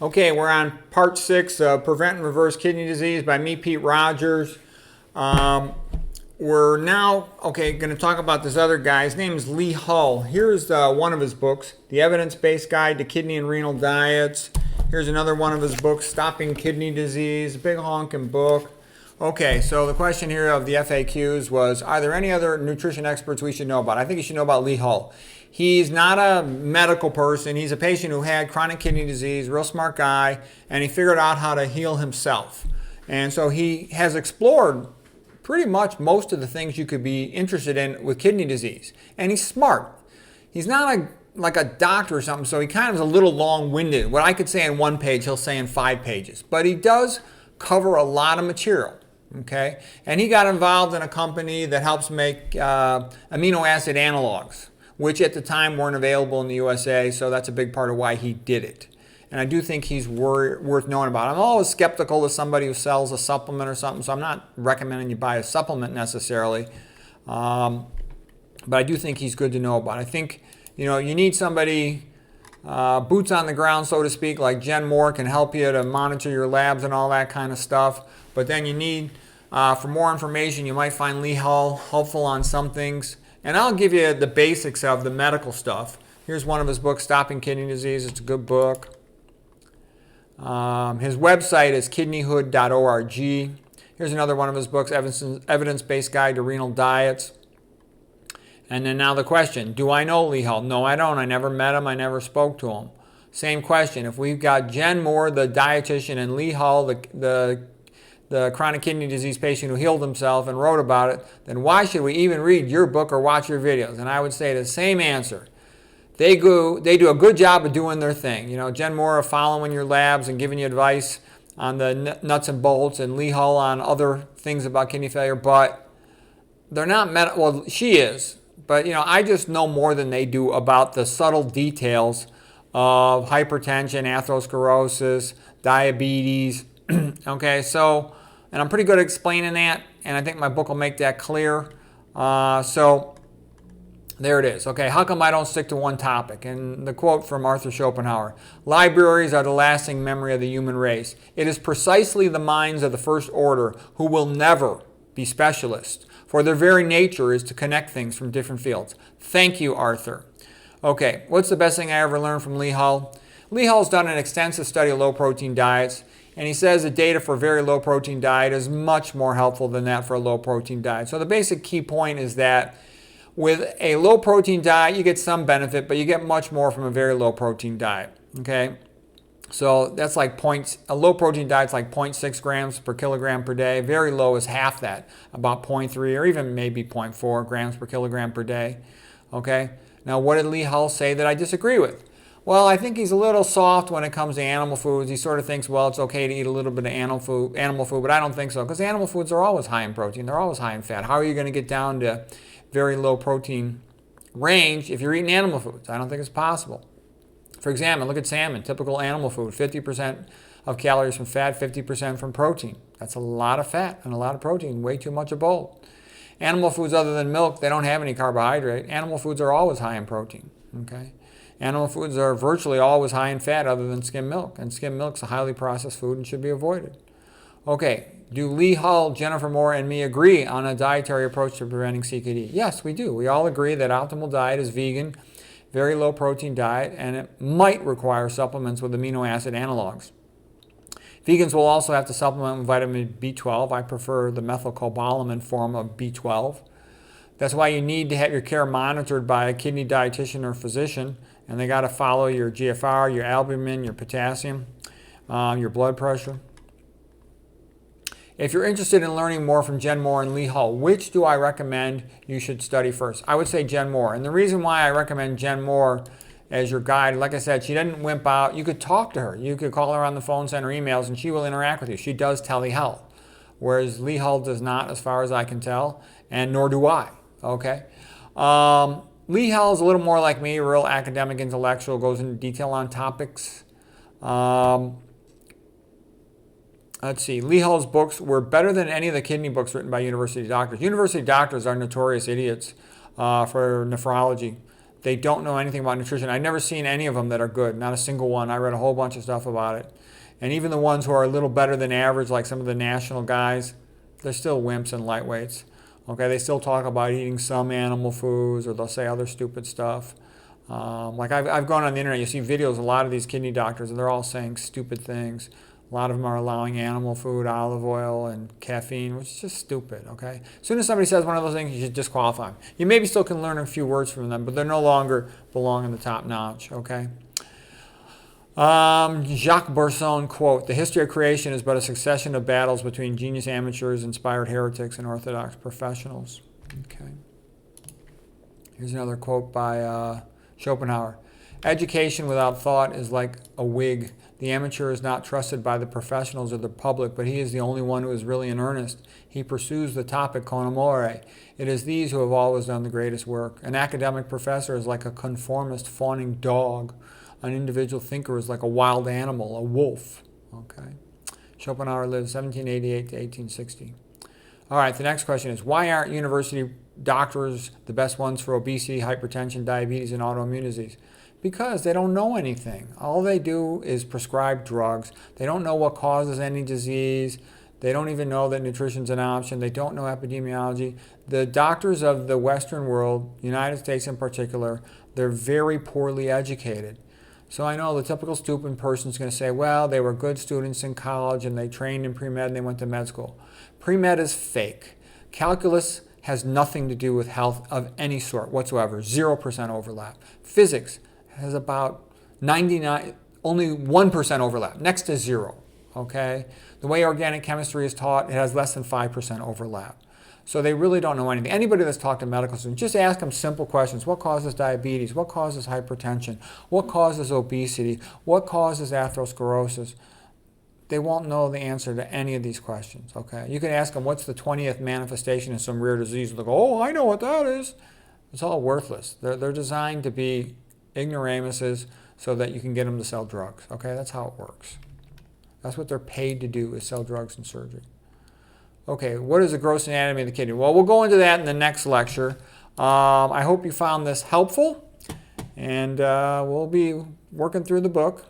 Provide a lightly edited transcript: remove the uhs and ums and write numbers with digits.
Okay, we're on part 6 of Prevent and Reverse Kidney Disease by me, Pete Rogers. Um, we're now, going to talk about this other guy. His name is Lee Hull. Here's one of his books, The Evidence-Based Guide to Kidney and Renal Diets. Here's another one of his books, Stopping Kidney Disease, a big honking book. Okay, so the question here of the FAQs was, are there any other nutrition experts we should know about? I think you should know about Lee Hull. He's not a medical person. He's a patient who had chronic kidney disease, real smart guy, and he figured out how to heal himself. And so he has explored pretty much most of the things you could be interested in with kidney disease. And he's smart. He's not like a doctor or something, so he kind of is a little long-winded. What I could say in 1 page, he'll say in 5 pages. But he does cover a lot of material. Okay, and he got involved in a company that helps make amino acid analogs, which at the time weren't available in the USA, so that's a big part of why he did it. And I do think he's worth knowing about. I'm always skeptical of somebody who sells a supplement or something, so I'm not recommending you buy a supplement necessarily. But I do think he's good to know about. I think, you need somebody, boots on the ground, so to speak, like Jen Moore can help you to monitor your labs and all that kind of stuff. But then you need, for more information, you might find Lee Hull helpful on some things. And I'll give you the basics of the medical stuff. Here's one of his books, Stopping Kidney Disease. It's a good book. His website is kidneyhood.org. Here's another one of his books, Evidence-Based Guide to Renal Diets. And then now the question, do I know Lee Hull? No, I don't. I never met him. I never spoke to him. Same question. If we've got Jen Moore, the dietitian, and Lee Hull, the chronic kidney disease patient who healed himself and wrote about it, then why should we even read your book or watch your videos? And I would say the same answer. They do a good job of doing their thing. Jen Moore following your labs and giving you advice on the nuts and bolts, and Lee Hull on other things about kidney failure, but they're not well, she is, but I just know more than they do about the subtle details of hypertension, atherosclerosis, diabetes. Okay, so, and I'm pretty good at explaining that, and I think my book will make that clear. So there it is. Okay, how come I don't stick to one topic? And the quote from Arthur Schopenhauer, libraries are the lasting memory of the human race. It is precisely the minds of the first order who will never be specialists, for their very nature is to connect things from different fields. Thank you, Arthur. Okay, what's the best thing I ever learned from Lee Hull? Lee Hull's done an extensive study of low-protein diets. And he says the data for a very low protein diet is much more helpful than that for a low protein diet. So the basic key point is that with a low protein diet, you get some benefit, but you get much more from a very low protein diet. Okay? So that's like a low protein diet's like 0.6 grams per kilogram per day. Very low is half that, about 0.3 or even maybe 0.4 grams per kilogram per day. Okay? Now what did Lee Hull say that I disagree with? Well, I think he's a little soft when it comes to animal foods. He sort of thinks, well, it's okay to eat a little bit of animal food, but I don't think so, because animal foods are always high in protein. They're always high in fat. How are you going to get down to very low protein range if you're eating animal foods? I don't think it's possible. For example, look at salmon, typical animal food, 50% of calories from fat, 50% from protein. That's a lot of fat and a lot of protein, way too much of both. Animal foods other than milk, they don't have any carbohydrate. Animal foods are always high in protein. Okay. Animal foods are virtually always high in fat other than skim milk, and skim milk is a highly processed food and should be avoided. Okay, do Lee Hull, Jennifer Moore, and me agree on a dietary approach to preventing CKD? Yes, we do. We all agree that optimal diet is vegan, very low protein diet, and it might require supplements with amino acid analogs. Vegans will also have to supplement with vitamin B12. I prefer the methylcobalamin form of B12. That's why you need to have your care monitored by a kidney dietitian or physician, and they got to follow your GFR, your albumin, your potassium, your blood pressure. If you're interested in learning more from Jen Moore and Lee Hull, which do I recommend you should study first? I would say Jen Moore. And the reason why I recommend Jen Moore as your guide, like I said, she doesn't wimp out. You could talk to her. You could call her on the phone, send her emails, and she will interact with you. She does telehealth, whereas Lee Hull does not, as far as I can tell, and nor do I. Okay? Lee Hull is a little more like me, real academic, intellectual, goes into detail on topics. Let's see, Lee Hull's books were better than any of the kidney books written by university doctors. University doctors are notorious idiots for nephrology. They don't know anything about nutrition. I've never seen any of them that are good, not a single one. I read a whole bunch of stuff about it. And even the ones who are a little better than average, like some of the national guys, they're still wimps and lightweights. Okay, they still talk about eating some animal foods, or they'll say other stupid stuff. Like I've gone on the internet, you see videos of a lot of these kidney doctors, and they're all saying stupid things. A lot of them are allowing animal food, olive oil, and caffeine, which is just stupid, okay? As soon as somebody says one of those things, you should disqualify them. You maybe still can learn a few words from them, but they no longer belong in the top notch, okay? Jacques Bourson quote, "The history of creation is but a succession of battles between genius amateurs, inspired heretics, and orthodox professionals." Okay. Here's another quote by Schopenhauer. "Education without thought is like a wig. The amateur is not trusted by the professionals or the public, but he is the only one who is really in earnest. He pursues the topic con amore. It is these who have always done the greatest work. An academic professor is like a conformist fawning dog. An individual thinker is like a wild animal, a wolf." Okay. Schopenhauer lived 1788 to 1860. All right, the next question is, why aren't university doctors the best ones for obesity, hypertension, diabetes, and autoimmune disease? Because they don't know anything. All they do is prescribe drugs. They don't know what causes any disease. They don't even know that nutrition's an option. They don't know epidemiology. The doctors of the Western world, United States in particular, they're very poorly educated. So I know the typical stupid person is going to say, well, they were good students in college and they trained in pre-med and they went to med school. Pre-med is fake. Calculus has nothing to do with health of any sort whatsoever. 0% overlap. Physics has about 99, only 1% overlap, next to zero. Okay? The way organic chemistry is taught, it has less than 5% overlap. So they really don't know anything. Anybody that's talked to medical students, just ask them simple questions. What causes diabetes? What causes hypertension? What causes obesity? What causes atherosclerosis? They won't know the answer to any of these questions, okay? You can ask them, what's the 20th manifestation of some rare disease? They'll go, oh, I know what that is. It's all worthless. They're designed to be ignoramuses so that you can get them to sell drugs, okay? That's how it works. That's what they're paid to do, is sell drugs and surgery. Okay, what is the gross anatomy of the kidney? Well, we'll go into that in the next lecture. I hope you found this helpful, and we'll be working through the book.